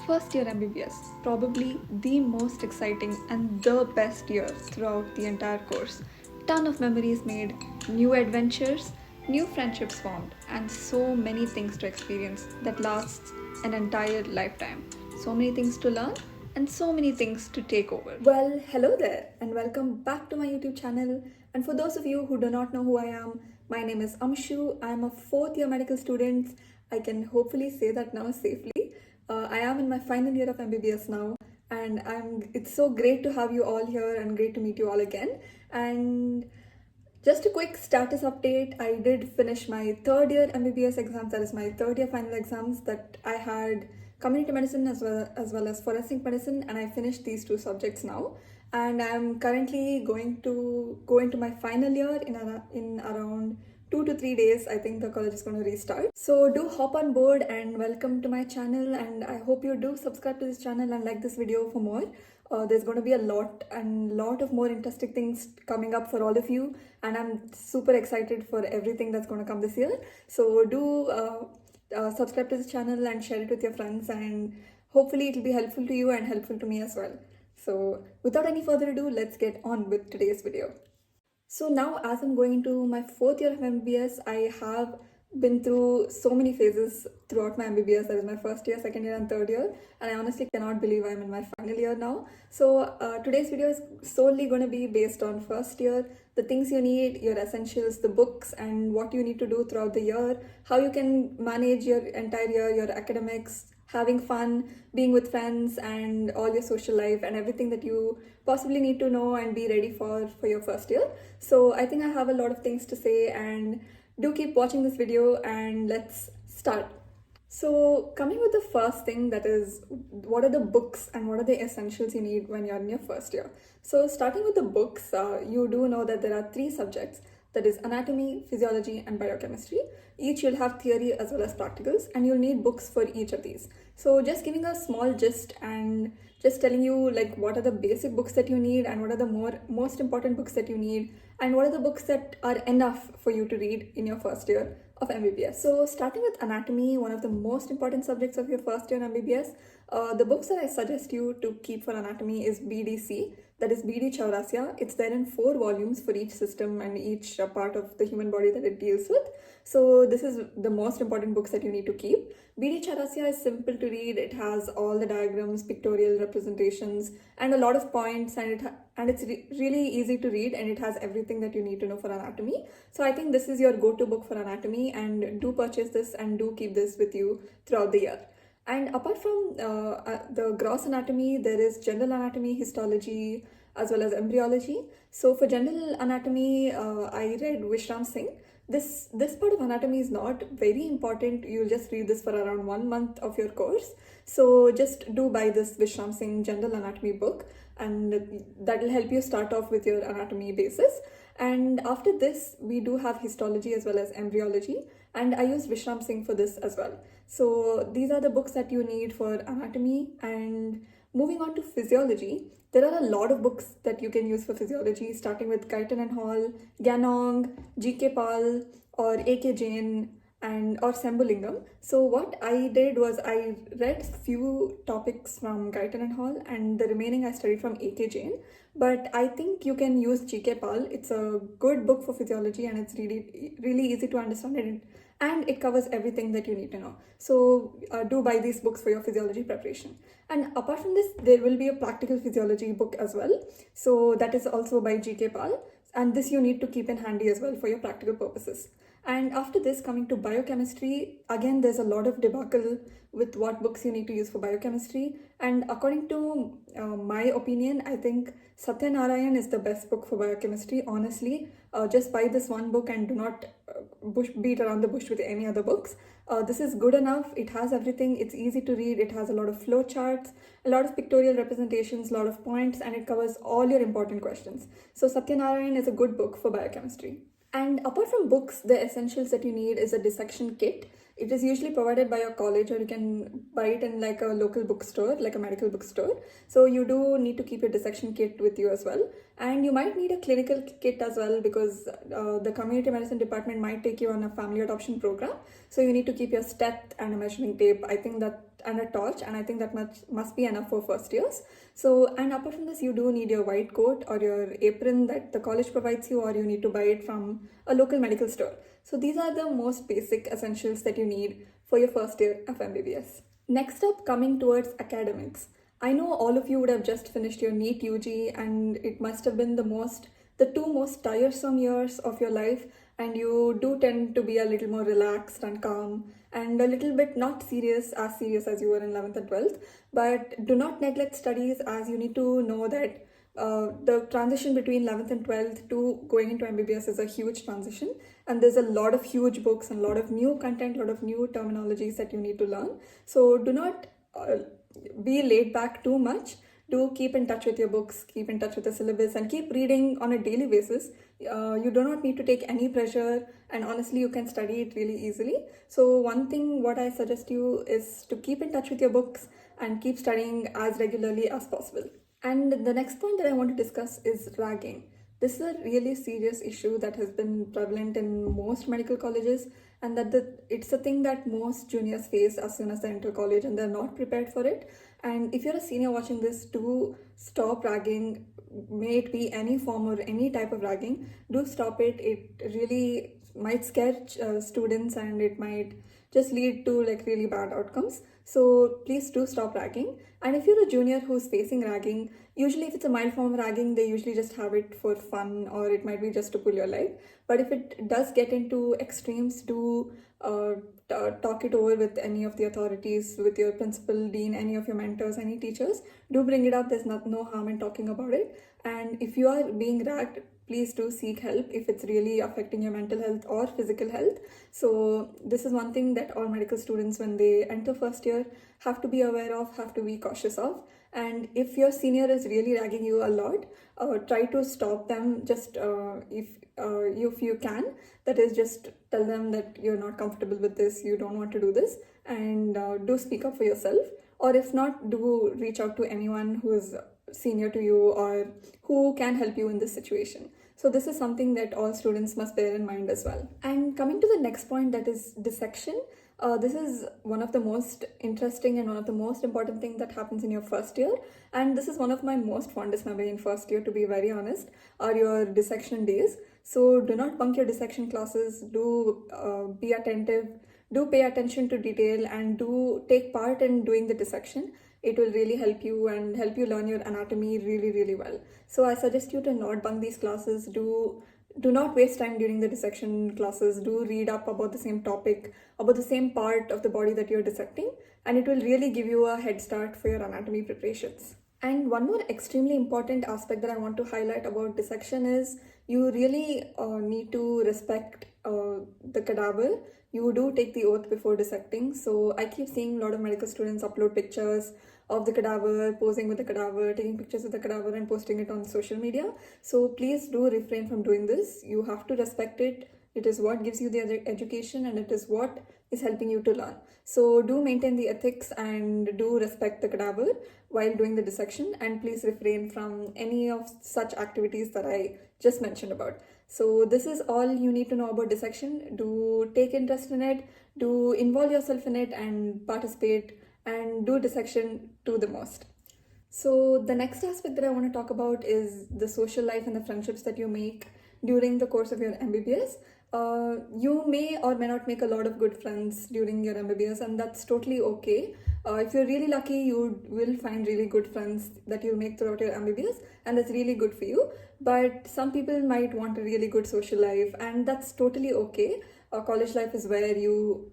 First year MBBS, probably the most exciting and the best year throughout the entire course. Ton of memories made, new adventures, new friendships formed, and so many things to experience that lasts an entire lifetime. So many things to learn and so many things to take over. Well, hello there, and welcome back to my YouTube channel. And for those of you who do not know who I am, my name is Amshu. I am a fourth year medical student. I can hopefully say that now safely. I am in my final year of MBBS now, and it's so great to have you all here and great to meet you all again. And just a quick status update, I did finish my third year MBBS exams, that is my third year final exams that I had community medicine as well as forensic medicine, and I finished these two subjects now. And I'm currently going to go into my final year in around 2 to 3 days. I think the college is going to restart. So do hop on board and welcome to my channel, and I hope you do subscribe to this channel and like this video for more. There's going to be a lot of more interesting things coming up for all of you, and I'm super excited for everything that's going to come this year. So do subscribe to this channel and share it with your friends, and hopefully it'll be helpful to you and helpful to me as well. So without any further ado, let's get on with today's video. So now, as I'm going into my fourth year of MBBS, I have been through so many phases throughout my MBBS. That is my first year, second year, and third year, and I honestly cannot believe I'm in my final year now. So today's video is solely going to be based on first year, the things you need, your essentials, the books, and what you need to do throughout the year, how you can manage your entire year, your academics, having fun, being with friends, and all your social life and everything that you possibly need to know and be ready for your first year. So I think I have a lot of things to say, and do keep watching this video, and let's start. So coming with the first thing, that is, what are the books and what are the essentials you need when you're in your first year. So starting with the books, you do know that there are three subjects, that is anatomy, physiology, and biochemistry. Each you'll have theory as well as practicals, and you'll need books for each of these. So just giving a small gist and just telling you like what are the basic books that you need, and what are the most important books that you need, and what are the books that are enough for you to read in your first year of MBBS. So starting with anatomy, one of the most important subjects of your first year in MBBS, the books that I suggest you to keep for anatomy is BDC, that is BD Chaurasya. It's there in 4 volumes for each system and each part of the human body that it deals with. So this is the most important books that you need to keep. BD Chaurasya is simple to read. It has all the diagrams, pictorial representations, and a lot of points, and it's really easy to read, and it has everything that you need to know for anatomy. So I think this is your go-to book for anatomy, and do purchase this and do keep this with you throughout the year. And apart from the gross anatomy, there is general anatomy, histology, as well as embryology. So for general anatomy, I read Vishram Singh. This part of anatomy is not very important. You'll just read this for around 1 month of your course. So just do buy this Vishram Singh general anatomy book, and that will help you start off with your anatomy basis. And after this, we do have histology as well as embryology, and I use Vishram Singh for this as well. So these are the books that you need for anatomy. And moving on to physiology, there are a lot of books that you can use for physiology, starting with Guyton and Hall, Ganong, G.K. Pal, or A.K. Jain, or Sembulingam. So what I did was I read few topics from Guyton and Hall, and the remaining I studied from A.K. Jain. But I think you can use G.K. Pal. It's a good book for physiology, and it's really easy to understand, and it covers everything that you need to know. So do buy these books for your physiology preparation. And apart from this, there will be a practical physiology book as well. So that is also by G.K. Pal, and this you need to keep in handy as well for your practical purposes. And after this, coming to biochemistry, again, there's a lot of debacle with what books you need to use for biochemistry. And according to my opinion, I think Satya Narayan is the best book for biochemistry, honestly. Just buy this one book and do not beat around the bush with any other books. This is good enough. It has everything. It's easy to read. It has a lot of flow charts, a lot of pictorial representations, a lot of points, and it covers all your important questions. So Satya Narayan is a good book for biochemistry. And apart from books, the essentials that you need is a dissection kit. It is usually provided by your college, or you can buy it in like a local bookstore, like a medical bookstore. So you do need to keep your dissection kit with you as well. And you might need a clinical kit as well, because the community medicine department might take you on a family adoption program. So you need to keep your stet and a measuring tape. I think that and a torch, and I think that much must be enough for first years. So, and apart from this, you do need your white coat or your apron that the college provides you, or you need to buy it from a local medical store. So these are the most basic essentials that you need for your first year of MBBS. Next up, coming towards academics. I know all of you would have just finished your NEET UG, and it must have been the two most tiresome years of your life, and you do tend to be a little more relaxed and calm and a little bit not serious as you were in 11th and 12th. But do not neglect studies, as you need to know that the transition between 11th and 12th to going into MBBS is a huge transition, and there's a lot of huge books and a lot of new content, a lot of new terminologies that you need to learn. So do not be laid back too much. Do keep in touch with your books, keep in touch with the syllabus, and keep reading on a daily basis. You do not need to take any pressure, and honestly, you can study it really easily. So one thing what I suggest you is to keep in touch with your books and keep studying as regularly as possible. And the next point that I want to discuss is ragging. This is a really serious issue that has been prevalent in most medical colleges, and it's a thing that most juniors face as soon as they enter college, and they're not prepared for it. And if you're a senior watching this, do stop ragging. May it be any form or any type of ragging, do stop it. It really might scare students, and it might just lead to like really bad outcomes. So please do stop ragging. And if you're a junior who's facing ragging, usually if it's a mild form of ragging, they usually just have it for fun, or it might be just to pull your leg. But if it does get into extremes, do talk it over with any of the authorities, with your principal, dean, any of your mentors, any teachers. Do bring it up. There's no harm in talking about it. And if you are being ragged, please do seek help if it's really affecting your mental health or physical health. So this is one thing that all medical students, when they enter first year, have to be aware of, have to be cautious of. And if your senior is really ragging you a lot, try to stop them. Just if you can, that is, just tell them that you're not comfortable with this, you don't want to do this, and do speak up for yourself. Or if not, do reach out to anyone who is senior to you or who can help you in this situation. So this is something that all students must bear in mind as well. And coming to the next point, that is dissection. This is one of the most interesting and one of the most important things that happens in your first year. And this is one of my most fondest memory in first year, to be very honest, are your dissection days. So do not bunk your dissection classes. Do be attentive. Do pay attention to detail, and do take part in doing the dissection. It will really help you and help you learn your anatomy really, really well. So I suggest you to not bunk these classes. Do not waste time during the dissection classes. Do read up about the same topic, about the same part of the body that you're dissecting, and it will really give you a head start for your anatomy preparations. And one more extremely important aspect that I want to highlight about dissection is you really need to respect the cadaver. You do take the oath before dissecting. So I keep seeing a lot of medical students upload pictures of the cadaver, posing with the cadaver, taking pictures of the cadaver and posting it on social media. So please do refrain from doing this. You have to respect it. It is what gives you the education, and it is what is helping you to learn. So do maintain the ethics and do respect the cadaver while doing the dissection, and please refrain from any of such activities that I just mentioned about. So this is all you need to know about dissection. Do take interest in it, do involve yourself in it and participate, and do dissection to the most. So the next aspect that I want to talk about is the social life and the friendships that you make during the course of your MBBS. You may or may not make a lot of good friends during your MBBS, and that's totally okay. If you're really lucky, you will find really good friends that you'll make throughout your MBBS, and that's really good for you. But some people might want a really good social life, and that's totally okay. College life is where you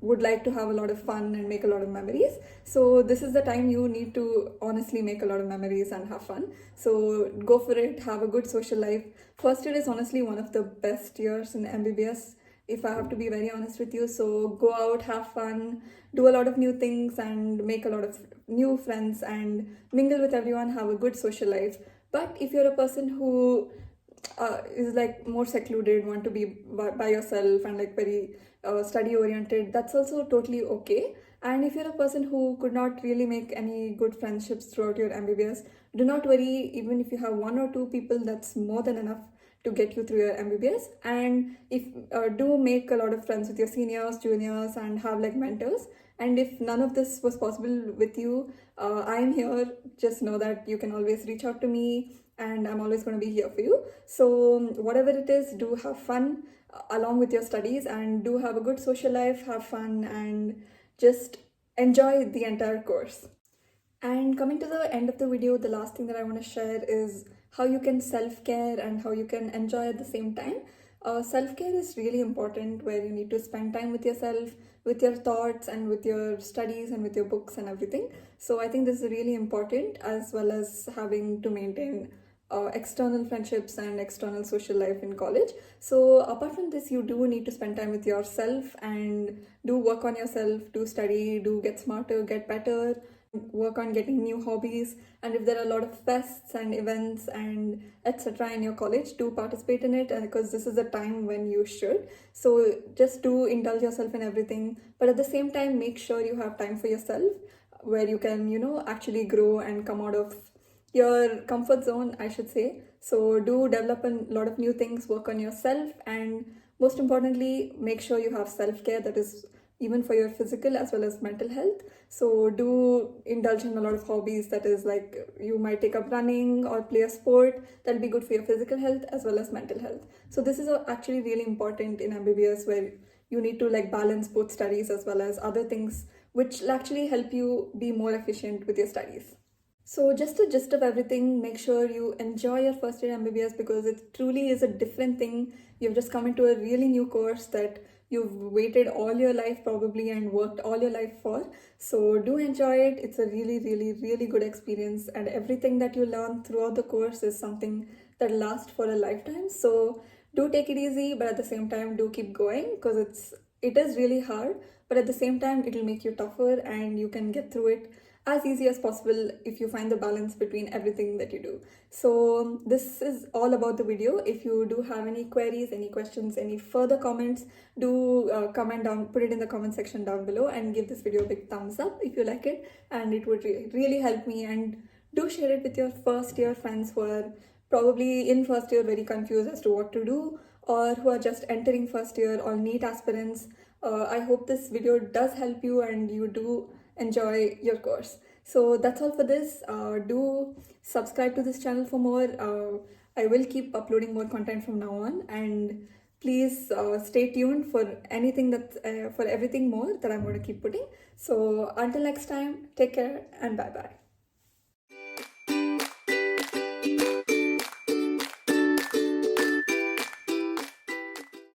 would like to have a lot of fun and make a lot of memories. So this is the time you need to honestly make a lot of memories and have fun. So go for it, have a good social life. First year is honestly one of the best years in MBBS, if I have to be very honest with you. So go out, have fun, do a lot of new things and make a lot of new friends and mingle with everyone, have a good social life. But if you're a person who is like more secluded, want to be by yourself and like very study oriented, that's also totally okay. And if you're a person who could not really make any good friendships throughout your MBBS, do not worry. Even if you have one or two people, that's more than enough to get you through your MBBS. And if do make a lot of friends with your seniors, juniors, and have like mentors, And if none of this was possible with you, I am here. Just know that you can always reach out to me, and I'm always going to be here for you. So whatever it is, do have fun along with your studies, and do have a good social life, have fun, and just enjoy the entire course. And coming to the end of the video, the last thing that I want to share is how you can self-care and how you can enjoy at the same time. Self-care is really important, where you need to spend time with yourself, with your thoughts, and with your studies, and with your books and everything. So I think this is really important, as well as having to maintain external friendships and external social life in college. So apart from this, you do need to spend time with yourself and do work on yourself, do study, do get smarter, get better, work on getting new hobbies. And if there are a lot of fests and events and etc in your college, do participate in it, because this is a time when you should. So just do indulge yourself in everything, but at the same time make sure you have time for yourself, where you can actually grow and come out of your comfort zone, I should say. So do develop a lot of new things, work on yourself, and most importantly, make sure you have self-care that is even for your physical as well as mental health. So do indulge in a lot of hobbies, that is like you might take up running or play a sport that'll be good for your physical health as well as mental health. So this is actually really important in MBBS, where you need to like balance both studies as well as other things, which will actually help you be more efficient with your studies. So just the gist of everything, make sure you enjoy your first year MBBS, because it truly is a different thing. You've just come into a really new course that you've waited all your life probably and worked all your life for. So do enjoy it. It's a really, really, really good experience, and everything that you learn throughout the course is something that lasts for a lifetime. So do take it easy, but at the same time do keep going, because it is really hard, but at the same time it will make you tougher, and you can get through it as easy as possible if you find the balance between everything that you do. So this is all about the video. If you do have any queries, any questions, any further comments, do comment down, put it in the comment section down below, and give this video a big thumbs up if you like it, and it would really help me. And do share it with your first year friends who are probably in first year very confused as to what to do, or who are just entering first year, or NEET aspirants. I hope this video does help you and you do enjoy your course. So that's all for this. Do subscribe to this channel for more. I will keep uploading more content from now on, and please stay tuned for anything for everything more that I'm going to keep putting. So until next time, take care and bye bye.